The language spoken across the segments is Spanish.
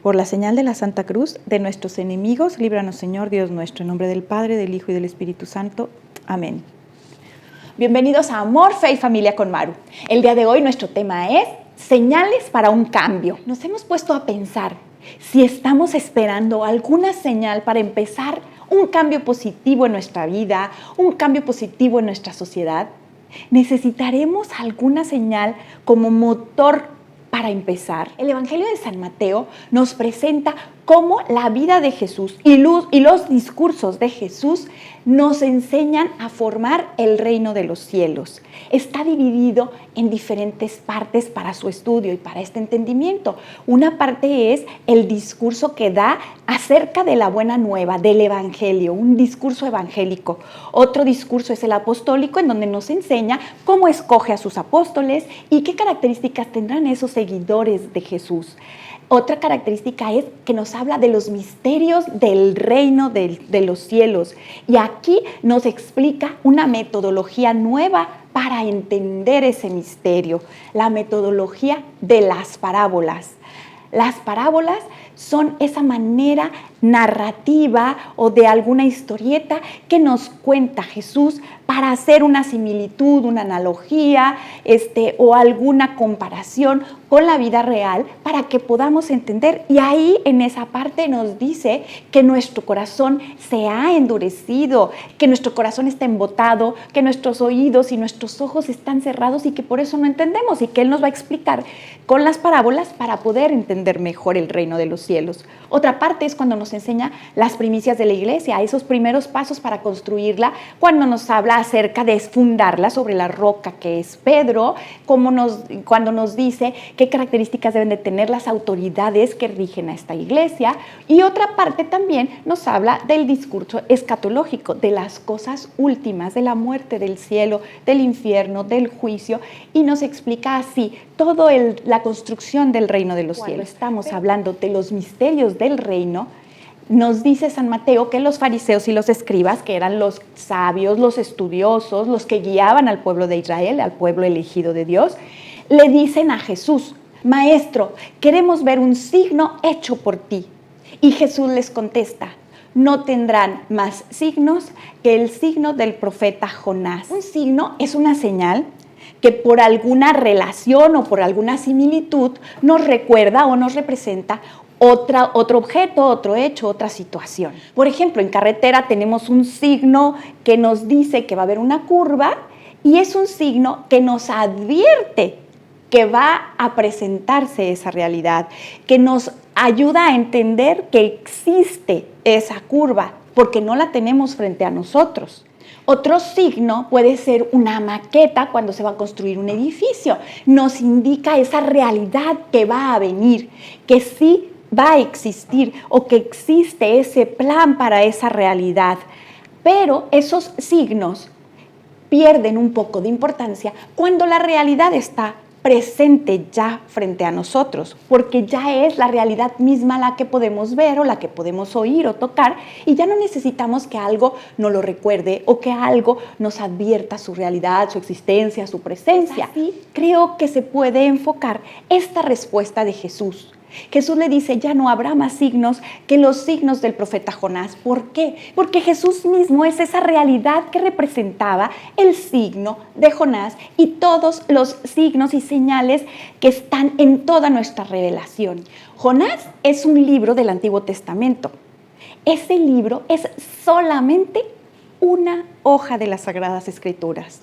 Por la señal de la Santa Cruz, de nuestros enemigos, líbranos, Señor Dios nuestro, en nombre del Padre, del Hijo y del Espíritu Santo. Amén. Bienvenidos a Amor, Fe y Familia con Maru. El día de hoy nuestro tema es señales para un cambio. Nos hemos puesto a pensar si estamos esperando alguna señal para empezar un cambio positivo en nuestra vida, un cambio positivo en nuestra sociedad. ¿Necesitaremos alguna señal como motor para empezar? El Evangelio de San Mateo nos presenta cómo la vida de Jesús y los discursos de Jesús nos enseñan a formar el reino de los cielos. Está dividido en diferentes partes para su estudio y para este entendimiento. Una parte es el discurso que da acerca de la buena nueva, del Evangelio, un discurso evangélico. Otro discurso es el apostólico, en donde nos enseña cómo escoge a sus apóstoles y qué características tendrán esos seguidores de Jesús. Otra característica es que nos habla de los misterios del reino de los cielos. Y aquí nos explica una metodología nueva para entender ese misterio, la metodología de las parábolas. Las parábolas son esa manera narrativa o de alguna historieta que nos cuenta Jesús para hacer una similitud, una analogía o alguna comparación con la vida real para que podamos entender. Y ahí en esa parte nos dice que nuestro corazón se ha endurecido, que nuestro corazón está embotado, que nuestros oídos y nuestros ojos están cerrados y que por eso no entendemos, y que Él nos va a explicar con las parábolas para poder entender mejor el reino de los cielos. Otra parte es cuando nos enseña las primicias de la iglesia, esos primeros pasos para construirla, cuando nos habla acerca de fundarla sobre la roca que es Pedro, cuando nos dice qué características deben de tener las autoridades que rigen a esta iglesia. Y otra parte también nos habla del discurso escatológico, de las cosas últimas, de la muerte, del cielo, del infierno, del juicio, y nos explica así toda la construcción del reino de los cielos. Estamos hablando de los misterios del reino. Nos dice San Mateo que los fariseos y los escribas, que eran los sabios, los estudiosos, los que guiaban al pueblo de Israel, al pueblo elegido de Dios, le dicen a Jesús: Maestro, queremos ver un signo hecho por ti. Y Jesús les contesta: no tendrán más signos que el signo del profeta Jonás. Un signo es una señal que por alguna relación o por alguna similitud nos recuerda o nos representa otro objeto, otro hecho, otra situación. Por ejemplo, en carretera tenemos un signo que nos dice que va a haber una curva, y es un signo que nos advierte que va a presentarse esa realidad, que nos ayuda a entender que existe esa curva, porque no la tenemos frente a nosotros. Otro signo puede ser una maqueta cuando se va a construir un edificio. Nos indica esa realidad que va a venir, que sí va a existir o que existe ese plan para esa realidad. Pero esos signos pierden un poco de importancia cuando la realidad está presente ya frente a nosotros, porque ya es la realidad misma la que podemos ver o la que podemos oír o tocar, y ya no necesitamos que algo nos lo recuerde o que algo nos advierta su realidad, su existencia, su presencia. Así creo que se puede enfocar esta respuesta de Jesús. Jesús le dice: ya no habrá más signos que los signos del profeta Jonás. ¿Por qué? Porque Jesús mismo es esa realidad que representaba el signo de Jonás y todos los signos y señales que están en toda nuestra revelación. Jonás es un libro del Antiguo Testamento. Ese libro es solamente una hoja de las Sagradas Escrituras.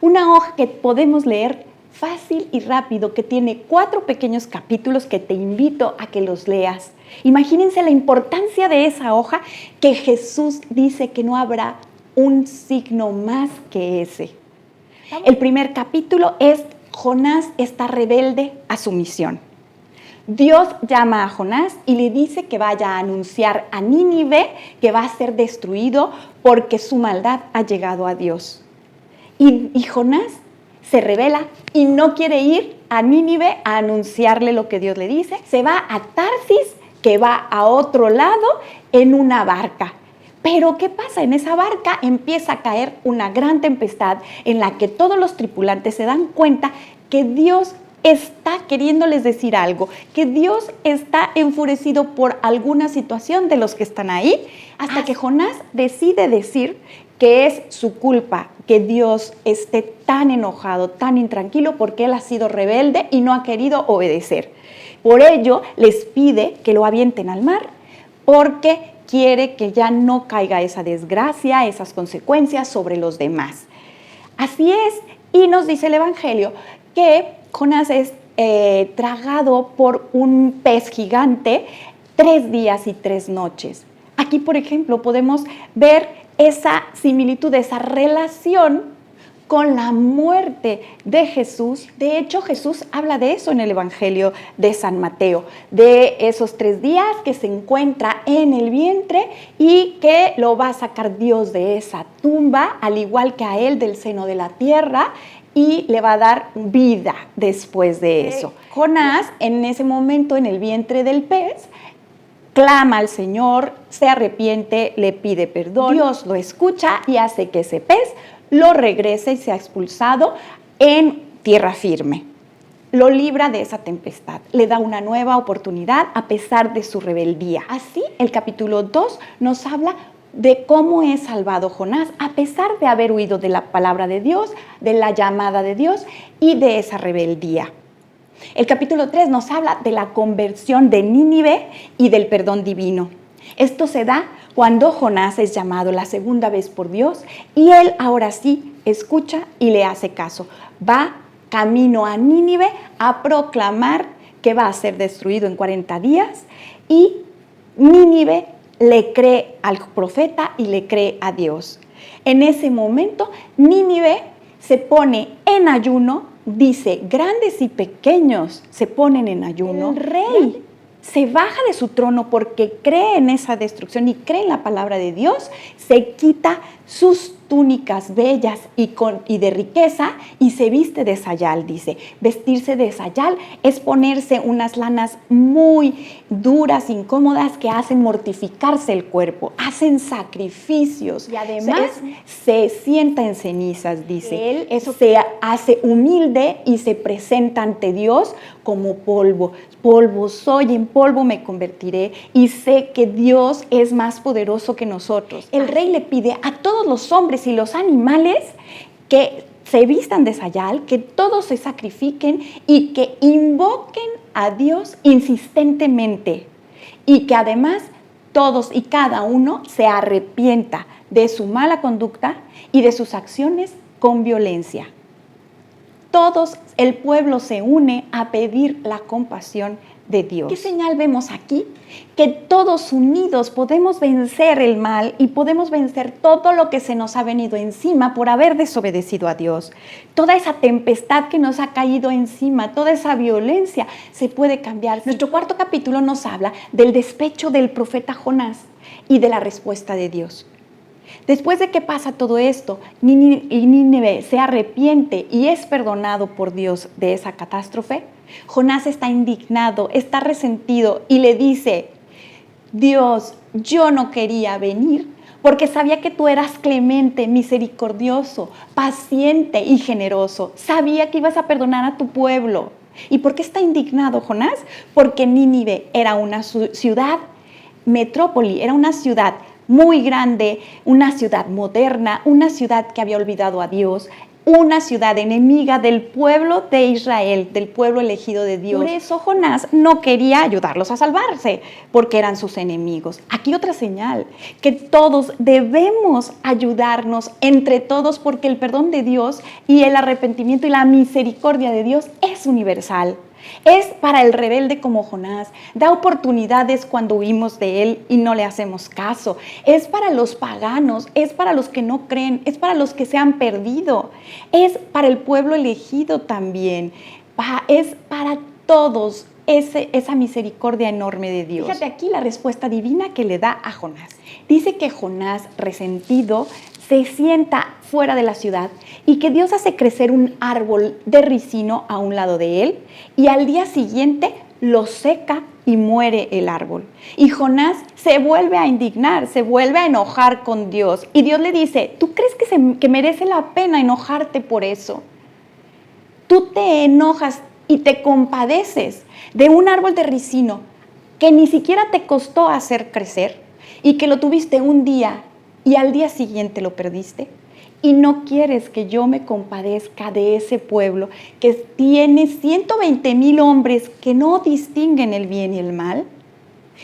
Una hoja que podemos leer fácil y rápido, que tiene 4 pequeños capítulos que te invito a que los leas. Imagínense la importancia de esa hoja, que Jesús dice que no habrá un signo más que ese. El primer capítulo es: Jonás está rebelde a su misión. Dios llama a Jonás y le dice que vaya a anunciar a Nínive que va a ser destruido porque su maldad ha llegado a Dios. Y Jonás se rebela y no quiere ir a Nínive a anunciarle lo que Dios le dice. Se va a Tarsis, que va a otro lado, en una barca. Pero ¿qué pasa? En esa barca empieza a caer una gran tempestad en la que todos los tripulantes se dan cuenta que Dios está queriéndoles decir algo, que Dios está enfurecido por alguna situación de los que están ahí, hasta que Jonás decide decir que es su culpa que Dios esté tan enojado, tan intranquilo, porque él ha sido rebelde y no ha querido obedecer. Por ello, les pide que lo avienten al mar, porque quiere que ya no caiga esa desgracia, esas consecuencias sobre los demás. Así es, y nos dice el Evangelio que Jonás es tragado por un pez gigante 3 días y 3 noches. Aquí, por ejemplo, podemos ver esa similitud, esa relación con la muerte de Jesús. De hecho, Jesús habla de eso en el Evangelio de San Mateo, de esos 3 días que se encuentra en el vientre y que lo va a sacar Dios de esa tumba, al igual que a él del seno de la tierra, y le va a dar vida después de eso. Jonás, en ese momento, en el vientre del pez, clama al Señor, se arrepiente, le pide perdón. Dios lo escucha y hace que ese pez lo regrese y sea expulsado en tierra firme. Lo libra de esa tempestad, le da una nueva oportunidad a pesar de su rebeldía. Así, el capítulo 2 nos habla de cómo es salvado Jonás a pesar de haber huido de la palabra de Dios, de la llamada de Dios y de esa rebeldía. El capítulo 3 nos habla de la conversión de Nínive y del perdón divino. Esto se da cuando Jonás es llamado la segunda vez por Dios y él ahora sí escucha y le hace caso. Va camino a Nínive a proclamar que va a ser destruido en 40 días y Nínive le cree al profeta y le cree a Dios. En ese momento, Nínive se pone en ayuno, dice, grandes y pequeños se ponen en ayuno. El rey se baja de su trono porque cree en esa destrucción y cree en la palabra de Dios, se quita sus túnicas bellas y de riqueza y se viste de sayal, dice. Vestirse de sayal es ponerse unas lanas muy duras, incómodas, que hacen mortificarse el cuerpo, hacen sacrificios y además se sienta en cenizas, dice. Eso se hace humilde y se presenta ante Dios como polvo. Polvo soy, en polvo me convertiré y sé que Dios es más poderoso que nosotros. El rey le pide a todos los hombres y los animales que se vistan de sayal, que todos se sacrifiquen y que invoquen a Dios insistentemente y que además todos y cada uno se arrepienta de su mala conducta y de sus acciones con violencia. Todos, el pueblo se une a pedir la compasión de Dios. ¿Qué señal vemos aquí? Que todos unidos podemos vencer el mal y podemos vencer todo lo que se nos ha venido encima por haber desobedecido a Dios. Toda esa tempestad que nos ha caído encima, toda esa violencia se puede cambiar. Nuestro cuarto capítulo nos habla del despecho del profeta Jonás y de la respuesta de Dios. Después de que pasa todo esto, Nínive se arrepiente y es perdonado por Dios de esa catástrofe, Jonás está indignado, está resentido y le dice, Dios, yo no quería venir porque sabía que tú eras clemente, misericordioso, paciente y generoso. Sabía que ibas a perdonar a tu pueblo. ¿Y por qué está indignado Jonás? Porque Nínive era una ciudad metrópoli, era una ciudad muy grande, una ciudad moderna, una ciudad que había olvidado a Dios, una ciudad enemiga del pueblo de Israel, del pueblo elegido de Dios. Por eso Jonás no quería ayudarlos a salvarse, porque eran sus enemigos. Aquí otra señal, que todos debemos ayudarnos entre todos, porque el perdón de Dios y el arrepentimiento y la misericordia de Dios es universal. Es para el rebelde como Jonás, da oportunidades cuando huimos de él y no le hacemos caso. Es para los paganos, es para los que no creen, es para los que se han perdido. Es para el pueblo elegido también. Es para todos esa misericordia enorme de Dios. Fíjate aquí la respuesta divina que le da a Jonás. Dice que Jonás, resentido, se sienta fuera de la ciudad y que Dios hace crecer un árbol de ricino a un lado de él y al día siguiente lo seca y muere el árbol. Y Jonás se vuelve a indignar, se vuelve a enojar con Dios y Dios le dice, ¿tú crees que merece la pena enojarte por eso? Tú te enojas y te compadeces de un árbol de ricino que ni siquiera te costó hacer crecer y que lo tuviste un día y al día siguiente lo perdiste, y no quieres que yo me compadezca de ese pueblo que tiene 120,000 hombres que no distinguen el bien y el mal.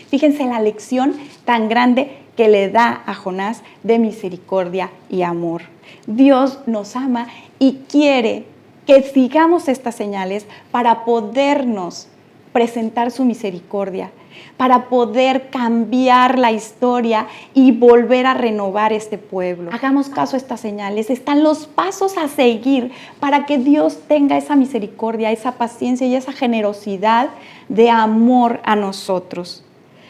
Fíjense la lección tan grande que le da a Jonás de misericordia y amor. Dios nos ama y quiere que sigamos estas señales para podernos presentar su misericordia, para poder cambiar la historia y volver a renovar este pueblo. Hagamos caso a estas señales. Están los pasos a seguir para que Dios tenga esa misericordia, esa paciencia y esa generosidad de amor a nosotros.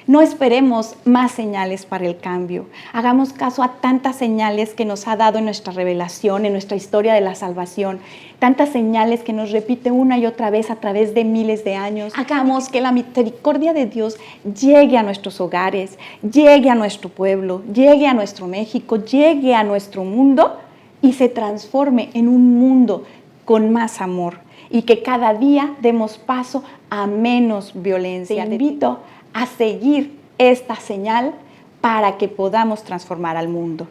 No esperemos más señales para el cambio. Hagamos caso a tantas señales que nos ha dado en nuestra revelación, en nuestra historia de la salvación. Tantas señales que nos repite una y otra vez a través de miles de años. Hagamos que la misericordia de Dios llegue a nuestros hogares, llegue a nuestro pueblo, llegue a nuestro México, llegue a nuestro mundo y se transforme en un mundo con más amor. Y que cada día demos paso a menos violencia. Te invito a seguir esta señal para que podamos transformar al mundo.